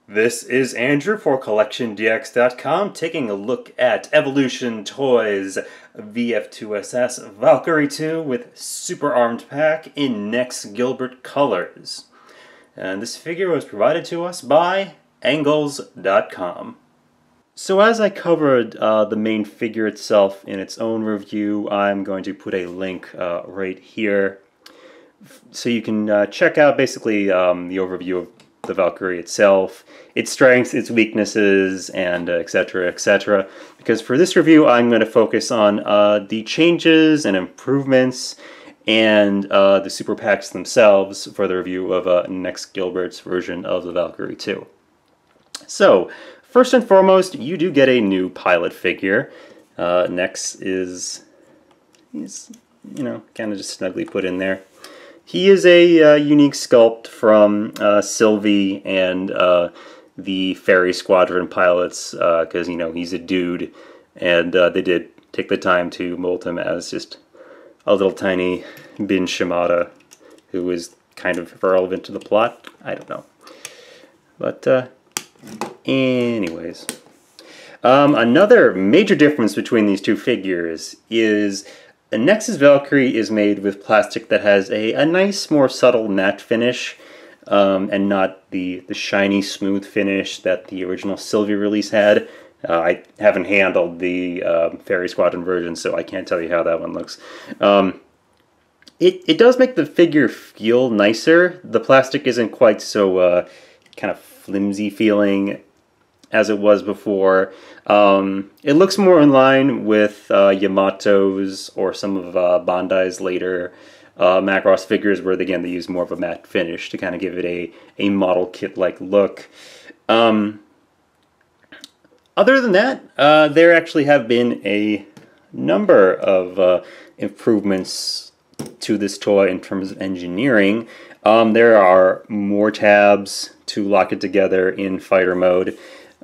This is Andrew for CollectionDX.com taking a look at Evolution Toys VF-2SS Valkyrie 2 with Super Armed Pack in Nexx Gilbert colors. And this figure was provided to us by Angolz.com. So as I covered the main figure itself in its own review, I'm going to put a link right here so you can check out basically the overview of the Valkyrie itself, its strengths, its weaknesses, and etc., etc. Because for this review, I'm going to focus on the changes and improvements and the super packs themselves for the review of Nexx Gilbert's version of the Valkyrie 2. So, first and foremost, you do get a new pilot figure. Nexx he's kind of just snugly put in there. He is a unique sculpt from Sylvie and the Fairy Squadron pilots, because, he's a dude, and they did take the time to mold him as just a little tiny Bin Shimada, who is kind of irrelevant to the plot. I don't know. But, anyways. Another major difference between these two figures is Nexx's Valkyrie is made with plastic that has a nice, more subtle matte finish, and not the shiny, smooth finish that the original Sylvie release had. I haven't handled the Fairy Squadron version, so I can't tell you how that one looks. It does make the figure feel nicer. The plastic isn't quite so kind of flimsy feeling as it was before. It looks more in line with Yamato's or some of Bandai's later Macross figures, where again they use more of a matte finish to kind of give it a model kit-like look. Other than that, there actually have been a number of improvements to this toy in terms of engineering. There are more tabs to lock it together in fighter mode.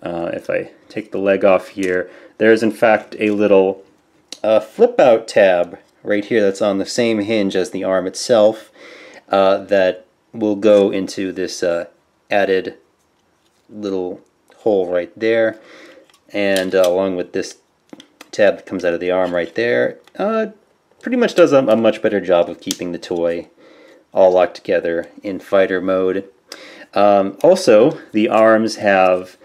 If I take the leg off here, there's in fact a little flip-out tab right here that's on the same hinge as the arm itself that will go into this added little hole right there, and along with this tab that comes out of the arm right there, pretty much does a much better job of keeping the toy all locked together in fighter mode. Also, the arms have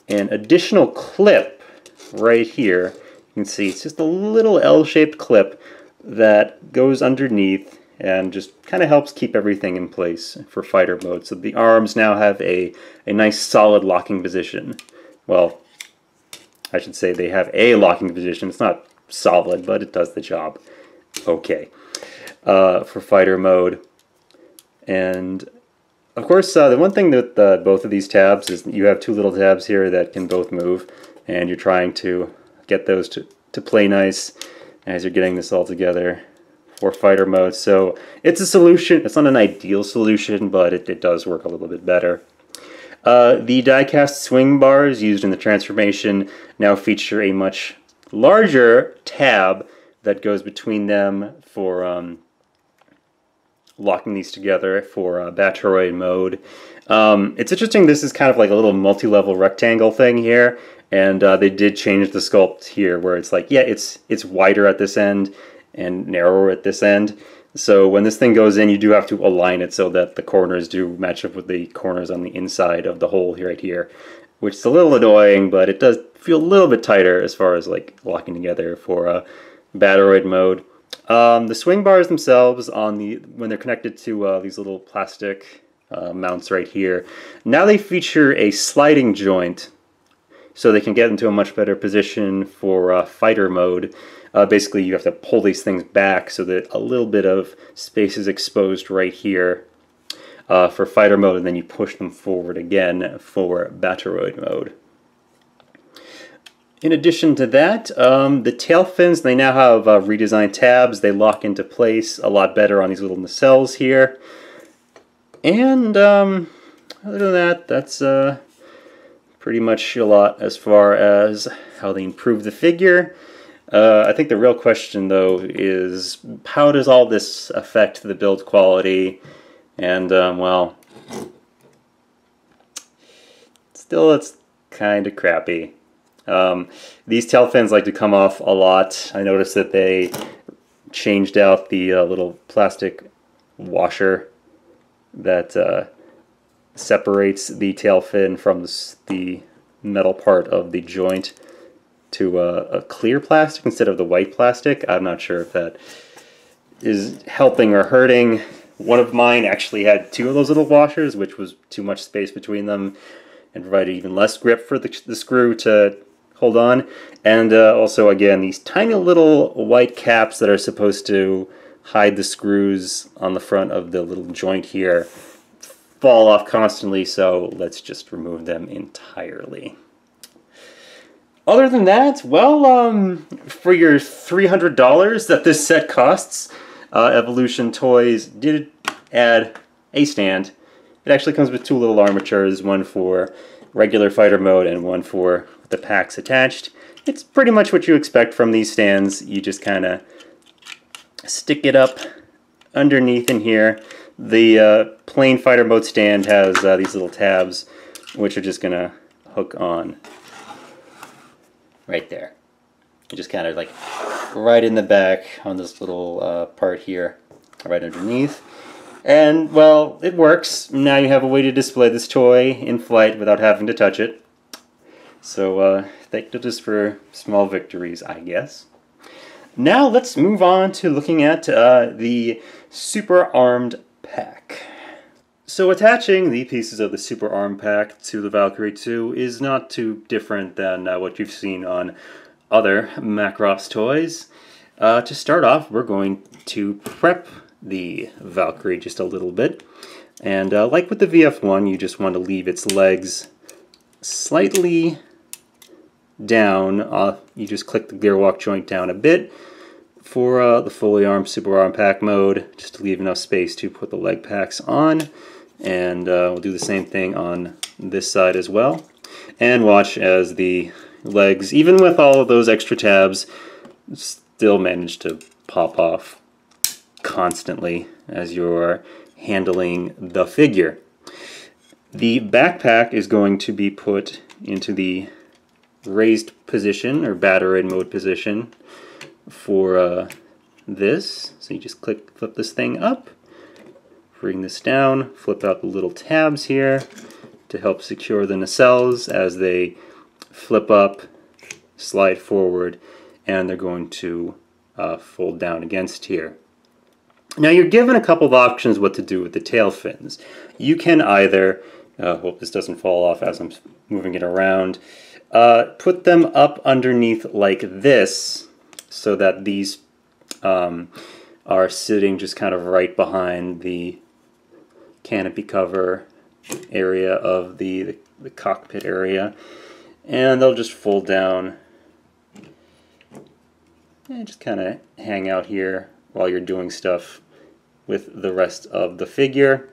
an additional clip right here. You can see it's just a little L-shaped clip that goes underneath and just kind of helps keep everything in place for fighter mode. So the arms now have a nice solid locking position. Well, I should say they have a locking position. It's not solid, but it does the job okay for fighter mode. And of course, the one thing with both of these tabs is you have two little tabs here that can both move, and you're trying to get those to play nice as you're getting this all together for fighter mode. So it's a solution. It's not an ideal solution, but it does work a little bit better. The die-cast swing bars used in the transformation now feature a much larger tab that goes between them for locking these together for Battleroid mode. It's interesting, this is kind of like a little multi-level rectangle thing here, and they did change the sculpt here where it's like, yeah, it's wider at this end and narrower at this end. So when this thing goes in, you do have to align it so that the corners do match up with the corners on the inside of the hole here, right here, which is a little annoying, but it does feel a little bit tighter as far as like locking together for Battleroid mode. The swing bars themselves, when they're connected to these little plastic mounts right here, now they feature a sliding joint, so they can get into a much better position for fighter mode. Basically, you have to pull these things back so that a little bit of space is exposed right here for fighter mode, and then you push them forward again for Battleroid mode. In addition to that, the tail fins, they now have redesigned tabs. They lock into place a lot better on these little nacelles here. And other than that, that's pretty much a lot as far as how they improve the figure. I think the real question, though, is how does all this affect the build quality? And, well, still it's kind of crappy. These tail fins like to come off a lot. I noticed that they changed out the little plastic washer that separates the tail fin from the metal part of the joint to a clear plastic instead of the white plastic. I'm not sure if that is helping or hurting. One of mine actually had two of those little washers, which was too much space between them and provided even less grip for the screw to hold on. And also, again, these tiny little white caps that are supposed to hide the screws on the front of the little joint here fall off constantly, so let's just remove them entirely. Other than that, well, for your $300 that this set costs, Evolution Toys did add a stand. It actually comes with two little armatures, one for regular fighter mode and one for the packs attached. It's pretty much what you expect from these stands. You just kind of stick it up underneath in here. The plain fighter mode stand has these little tabs, which are just going to hook on right there. Just kind of like right in the back on this little part here, right underneath. And, well, it works. Now you have a way to display this toy in flight without having to touch it. So, thank goodness for small victories, I guess. Now let's move on to looking at the Super Armed Pack. So attaching the pieces of the Super Arm Pack to the Valkyrie 2 is not too different than what you've seen on other Macross toys. To start off, we're going to prep the Valkyrie just a little bit. And like with the VF1, you just want to leave its legs slightly down. You just click the gear walk joint down a bit for the fully armed Super Arm Pack mode, just to leave enough space to put the leg packs on. And we'll do the same thing on this side as well. And watch as the legs, even with all of those extra tabs, still manage to pop off constantly as you're handling the figure. The backpack is going to be put into the raised position or battery mode position for this. So you just flip this thing up, bring this down, flip out the little tabs here to help secure the nacelles as they flip up, slide forward, and they're going to fold down against here. Now you're given a couple of options what to do with the tail fins. You can either, hope this doesn't fall off as I'm moving it around, put them up underneath like this so that these are sitting just kind of right behind the canopy cover area of the cockpit area, and they'll just fold down and just kind of hang out here while you're doing stuff with the rest of the figure.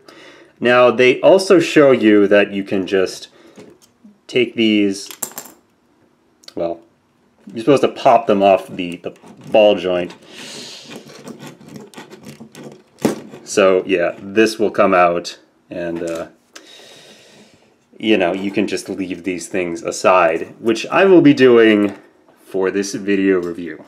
Now they also show you that you can just take these, well, you're supposed to pop them off the ball joint. So yeah, this will come out, and you know, you can just leave these things aside, which I will be doing for this video review.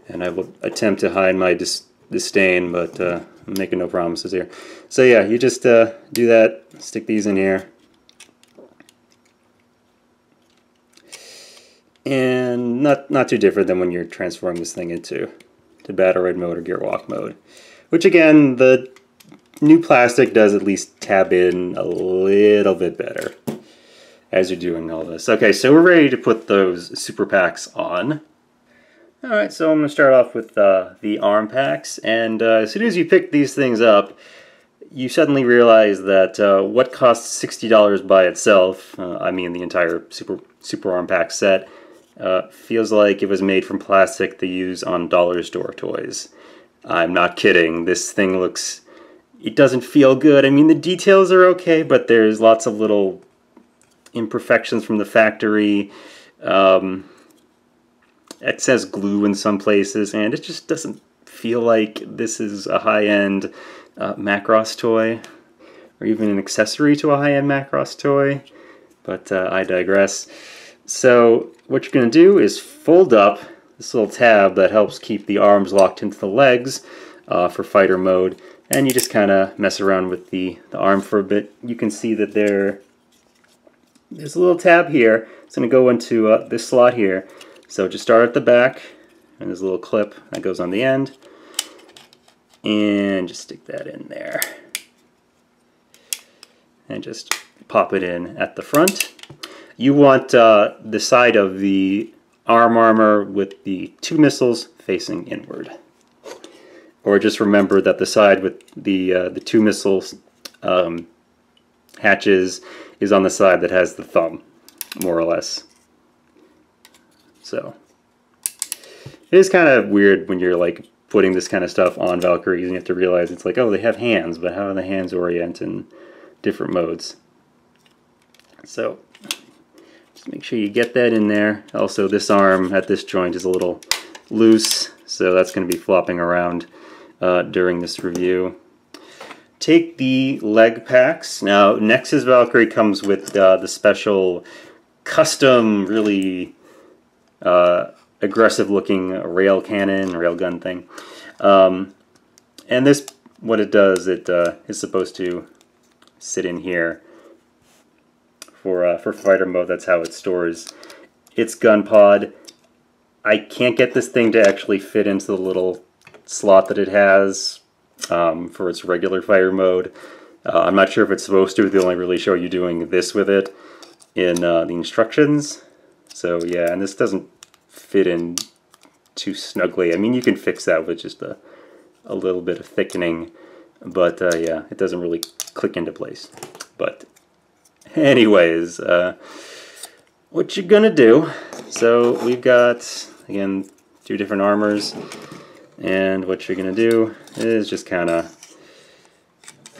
And I will attempt to hide my disdain, but I'm making no promises here. So yeah, you just do that, stick these in here. And not too different than when you're transforming this thing into battery mode or gear walk mode. Which again, the new plastic does at least tab in a little bit better as you're doing all this. Okay, so we're ready to put those super packs on. Alright, so I'm going to start off with the arm packs, and as soon as you pick these things up, you suddenly realize that what costs $60 by itself, I mean the entire super arm pack set, feels like it was made from plastic they use on dollar store toys. I'm not kidding, this thing looks, it doesn't feel good. I mean, the details are okay, but there's lots of little imperfections from the factory. Excess glue in some places, and it just doesn't feel like this is a high-end Macross toy. or even an accessory to a high-end Macross toy, but I digress. So what you're going to do is fold up this little tab that helps keep the arms locked into the legs for fighter mode, and you just kind of mess around with the arm for a bit. You can see that there's a little tab here. It's going to go into this slot here. So just start at the back, and there's a little clip that goes on the end, and just stick that in there. And just pop it in at the front. You want the side of the armor with the 2 missiles facing inward. Or just remember that the side with the 2 missiles hatches is on the side that has the thumb, more or less. So it is kind of weird when you're like putting this kind of stuff on Valkyries and you have to realize it's like, oh, they have hands, but how do the hands orient in different modes? So just make sure you get that in there. Also, this arm at this joint is a little loose, so that's going to be flopping around during this review. Take the leg packs. Now, Nexx's Valkyrie comes with the special custom, really aggressive-looking rail gun thing. And this, what it does, it is supposed to sit in here for fighter mode. That's how it stores its gun pod. I can't get this thing to actually fit into the little slot that it has for its regular fighter mode. I'm not sure if it's supposed to. They only really show you doing this with it in the instructions. So yeah, and this doesn't fit in too snugly. I mean, you can fix that with just a little bit of thickening, but yeah, it doesn't really click into place. But anyways, what you're gonna do, so we've got, again, 2 different armors, and what you're gonna do is just kind of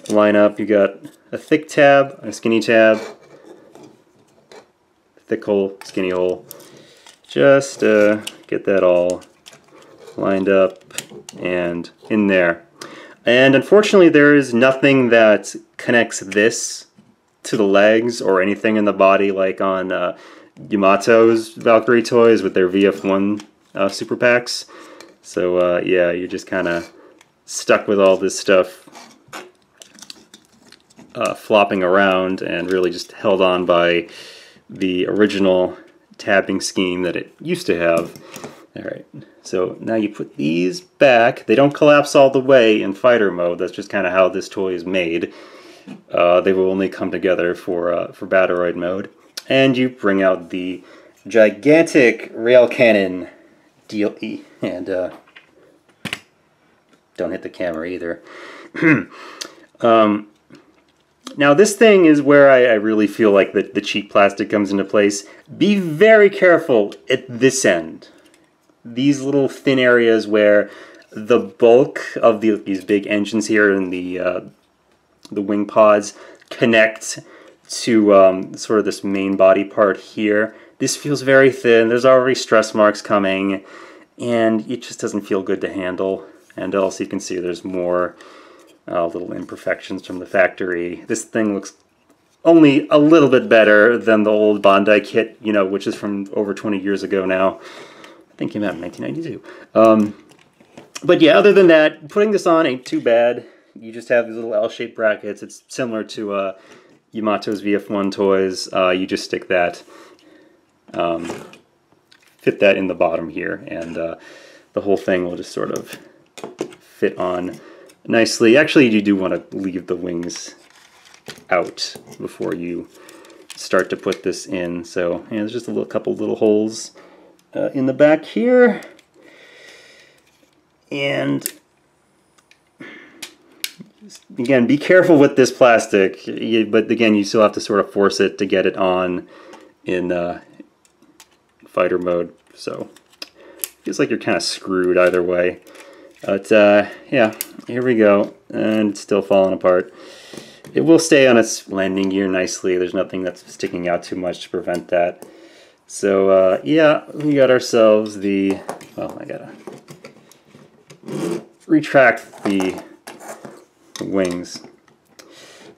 line up. You got a thick tab, a skinny tab, thick hole, skinny hole. Just get that all lined up and in there. And unfortunately, there is nothing that connects this to the legs or anything in the body like on Yamato's Valkyrie toys with their VF-1 super packs. So yeah, you're just kind of stuck with all this stuff flopping around and really just held on by the original tabbing scheme that it used to have. Alright, so now you put these back. They don't collapse all the way in fighter mode. That's just kind of how this toy is made. They will only come together for Battleroid mode. And you bring out the gigantic rail cannon DLE. And don't hit the camera either. Now this thing is where I really feel like the cheap plastic comes into place. Be very careful at this end. These little thin areas where the bulk of these big engines here and the wing pods connect to sort of this main body part here. This feels very thin. There's already stress marks coming, and it just doesn't feel good to handle. And also you can see there's more little imperfections from the factory. This thing looks only a little bit better than the old Bandai kit, you know, which is from over 20 years ago now. I think it came out in 1992. But yeah, other than that, putting this on ain't too bad. You just have these little L-shaped brackets. It's similar to Yamato's VF-1 toys. You just stick that, fit that in the bottom here, and the whole thing will just sort of fit on nicely. Actually, you do want to leave the wings out before you start to put this in. So yeah, there's just a couple little holes in the back here, and again, be careful with this plastic. But again, you still have to sort of force it to get it on in fighter mode. So it feels like you're kind of screwed either way. But yeah, here we go, and it's still falling apart. It will stay on its landing gear nicely. There's nothing that's sticking out too much to prevent that. So yeah, we got ourselves the, well, I gotta retract the wings.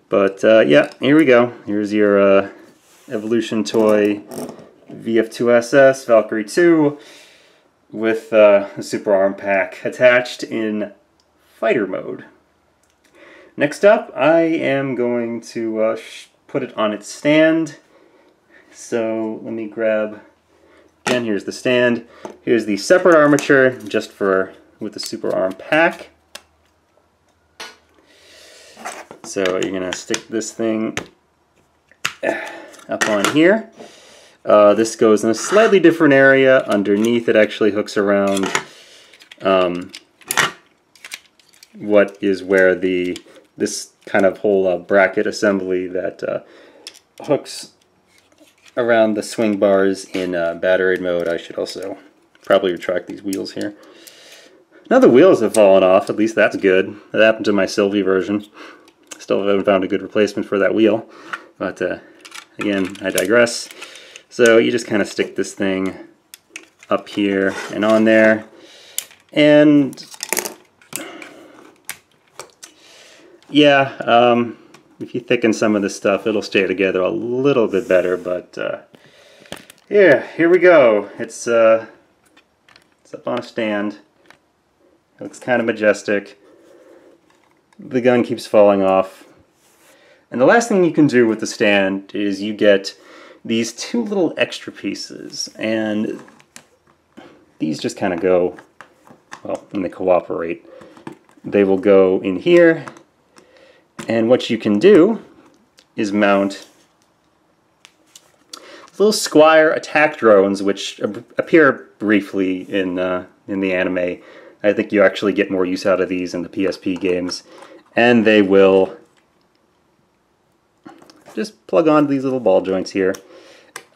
But yeah, here we go. Here's your Evolution toy VF-2SS Valkyrie 2 with a super arm pack attached in fighter mode. Next up, I am going to put it on its stand. So let me grab, again, here's the stand. Here's the separate armature just for with the super arm pack. So you're gonna stick this thing up on here. This goes in a slightly different area. Underneath it actually hooks around what is where this kind of whole bracket assembly that hooks around the swing bars in battery mode. I should also probably retract these wheels here. Now the wheels have fallen off, at least that's good. That happened to my Sylvie version. Still haven't found a good replacement for that wheel, but again, I digress. So you just kind of stick this thing up here and on there, and yeah, if you thicken some of this stuff, it'll stay together a little bit better, but yeah, here we go. It's up on a stand. It looks kind of majestic. The gun keeps falling off. And the last thing you can do with the stand is you get these two little extra pieces, and these just kind of go, well, when they cooperate, they will go in here, and what you can do is mount little Squire attack drones, which appear briefly in the anime. I think you actually get more use out of these in the PSP games, and they will just plug onto these little ball joints here.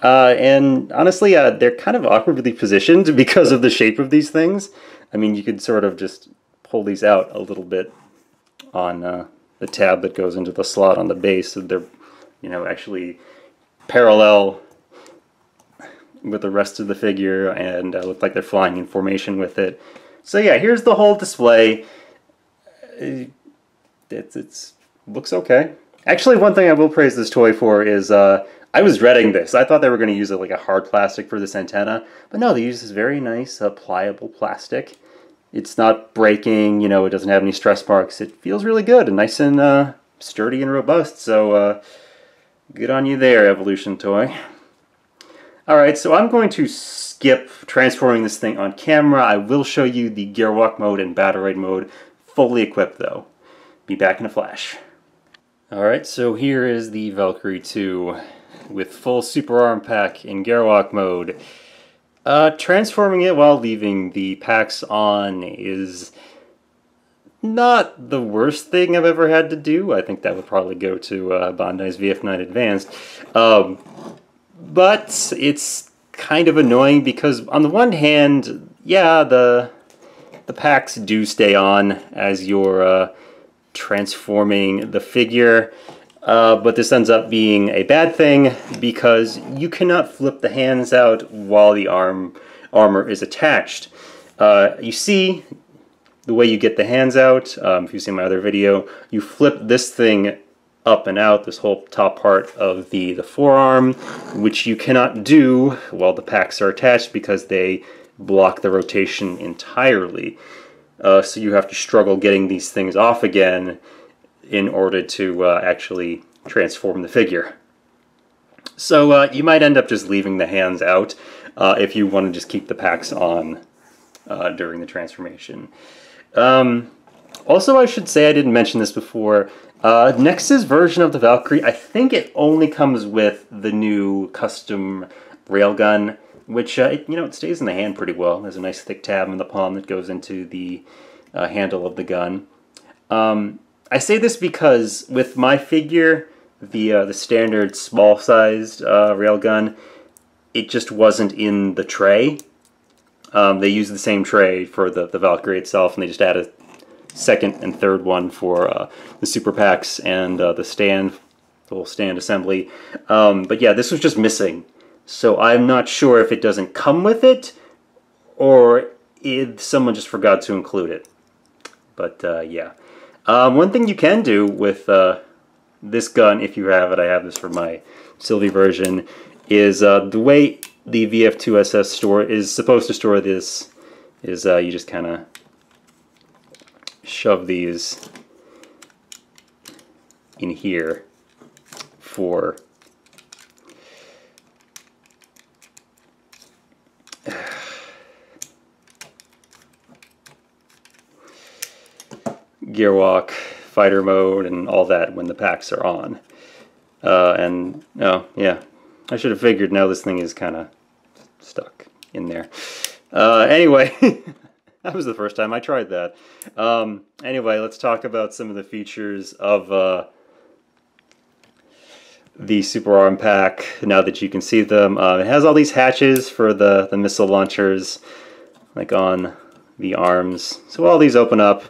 And honestly, they're kind of awkwardly positioned because of the shape of these things. I mean, you could sort of just pull these out a little bit on the tab that goes into the slot on the base, so they're, you know, actually parallel with the rest of the figure, and look like they're flying in formation with it. So yeah, here's the whole display. It looks okay. Actually, one thing I will praise this toy for is I was dreading this. I thought they were going to use like a hard plastic for this antenna, but no, they use this very nice pliable plastic. It's not breaking, you know, it doesn't have any stress marks. It feels really good and nice and sturdy and robust, so good on you there, Evolution toy. Alright, so I'm going to skip transforming this thing on camera. I will show you the gear walk mode and battle mode fully equipped though. Be back in a flash. Alright, so here is the Valkyrie 2 with full super arm pack in gear walk mode. Transforming it while leaving the packs on is not the worst thing I've ever had to do. I think that would probably go to Bandai's VF-9 Advanced. But it's kind of annoying because on the one hand, yeah, the packs do stay on as you're transforming the figure, but this ends up being a bad thing because you cannot flip the hands out while the armor is attached. You see the way you get the hands out, if you've seen my other video, you flip this thing up and out, this whole top part of the forearm, which you cannot do while the packs are attached because they block the rotation entirely. So you have to struggle getting these things off again in order to actually transform the figure. So you might end up just leaving the hands out if you want to just keep the packs on during the transformation. Also, I should say, I didn't mention this before, Nexx's version of the Valkyrie, I think it only comes with the new custom railgun, which, it stays in the hand pretty well. There's a nice thick tab in the palm that goes into the handle of the gun. I say this because with my figure, the standard small-sized railgun, it just wasn't in the tray. They used the same tray for the Valkyrie itself, and they just added second and third one for the super packs and the stand, the whole stand assembly. But yeah, this was just missing. So I'm not sure if it doesn't come with it or if someone just forgot to include it. But yeah. One thing you can do with this gun, if you have it, I have this for my Sylvie version, is the way the VF-2SS store is supposed to store this is you just kind of shove these in here for gear walk, fighter mode, and all that when the packs are on. And oh yeah, I should have figured. Now this thing is kind of stuck in there. Anyway, that was the first time I tried that. Anyway, let's talk about some of the features of the Super Arm pack now that you can see them. It has all these hatches for the missile launchers, like on the arms. So all these open up.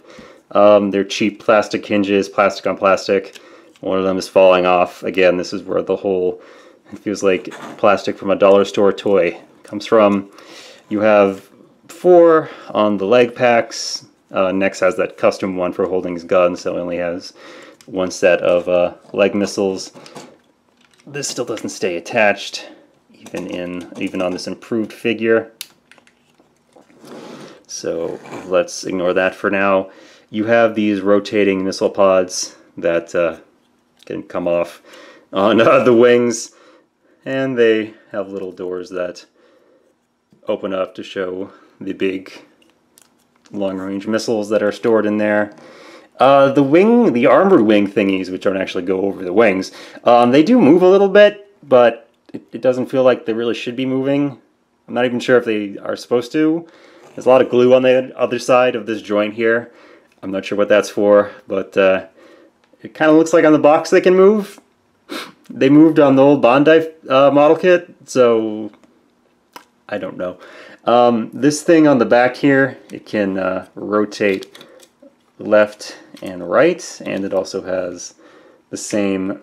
They're cheap plastic hinges, plastic on plastic. One of them is falling off. Again, this is where the whole, it feels like plastic from a dollar store toy comes from. You have 4 on the leg packs. Nexx has that custom one for holding his gun, so it only has 1 set of leg missiles. This still doesn't stay attached, even on this improved figure. So let's ignore that for now. You have these rotating missile pods that can come off on the wings, and they have little doors that open up to show the big long-range missiles that are stored in there. The armored wing thingies, which don't actually go over the wings, they do move a little bit, but it doesn't feel like they really should be moving. I'm not even sure if they are supposed to. There's a lot of glue on the other side of this joint here. I'm not sure what that's for, but it kind of looks like on the box they can move. They moved on the old Bondi model kit, so I don't know. This thing on the back here, it can rotate left and right, and it also has the same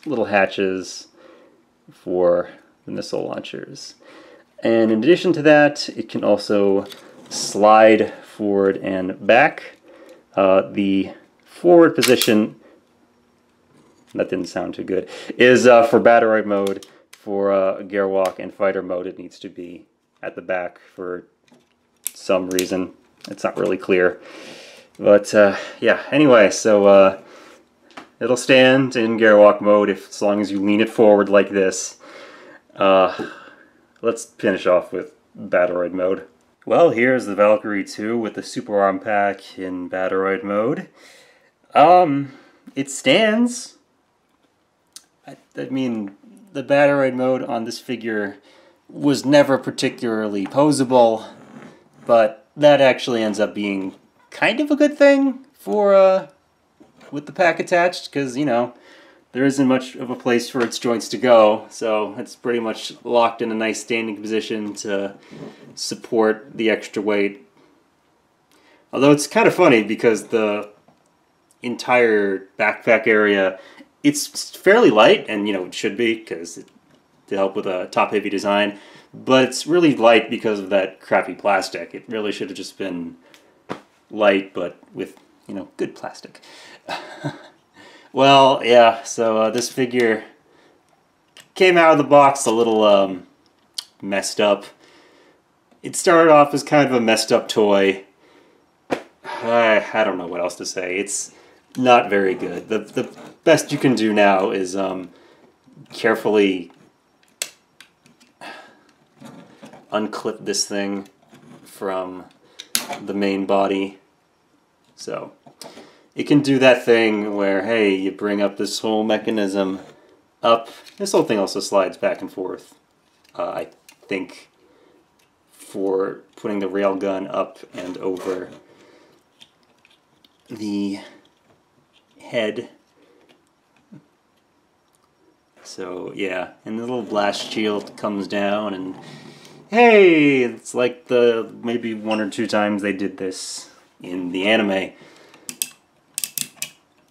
little hatches for the missile launchers. And in addition to that, it can also slide forward and back. The forward position, that didn't sound too good, is for battery mode. For gear walk and fighter mode, it needs to be at the back for some reason. It's not really clear. But yeah, anyway, so it'll stand in gear walk mode as long as you lean it forward like this. Let's finish off with Battleroid mode. Well, here's the Valkyrie 2 with the Super Arm pack in Battleroid mode. It stands. I mean, the Battleroid mode on this figure was never particularly posable, but that actually ends up being kind of a good thing for with the pack attached, because, you know, there isn't much of a place for its joints to go, so it's pretty much locked in a nice standing position to support the extra weight. Although it's kind of funny because the entire backpack area, it's fairly light, and, you know, it should be, because to help with a top-heavy design, but it's really light because of that crappy plastic. It really should have just been light, but with, you know, good plastic. Well, yeah, so this figure came out of the box a little messed up. It started off as kind of a messed up toy. I don't know what else to say. It's not very good. The best you can do now is carefully unclip this thing from the main body. So it can do that thing where, hey, you bring up this whole mechanism up. This whole thing also slides back and forth, I think, for putting the railgun up and over the head. So, yeah, and the little blast shield comes down, and hey, it's like the maybe 1 or 2 times they did this in the anime.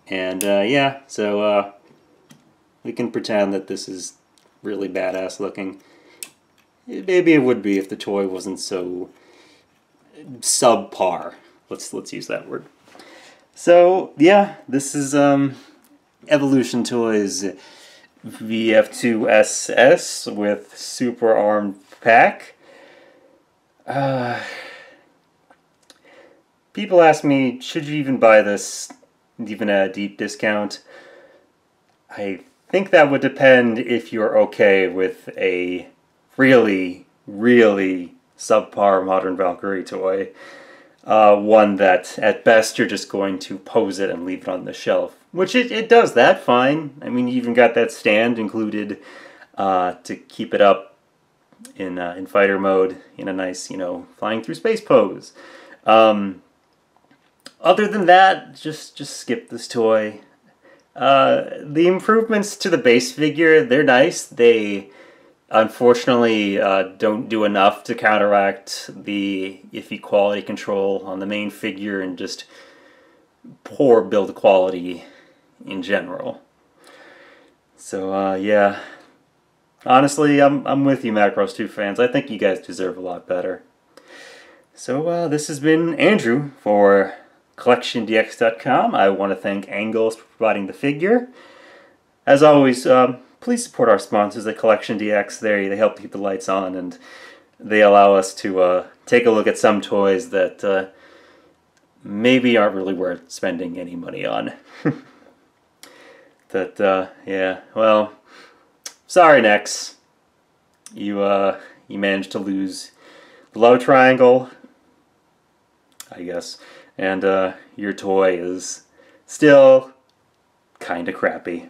And yeah, so we can pretend that this is really badass looking. Maybe it would be if the toy wasn't so subpar. Let's use that word. So yeah, this is Evolution Toys VF-2SS with Super Armed Pack. People ask me, should you even buy this, even at a deep discount? I think that would depend if you're okay with a really, really subpar modern Valkyrie toy. One that, at best, you're just going to pose it and leave it on the shelf. Which it does that fine. I mean, you even got that stand included to keep it up in fighter mode in a nice, flying through space pose. Other than that, just skip this toy. The improvements to the base figure, they're nice. They unfortunately don't do enough to counteract the iffy quality control on the main figure and just poor build quality in general. So yeah, honestly, I'm with you, Macross II fans. I think you guys deserve a lot better. So this has been Andrew for CollectionDX.com. I want to thank Angolz for providing the figure. As always, please support our sponsors at CollectionDX. They help keep the lights on, and they allow us to take a look at some toys that maybe aren't really worth spending any money on. Yeah, well, sorry, Nexx. You managed to lose the love triangle, I guess, and your toy is still kinda crappy.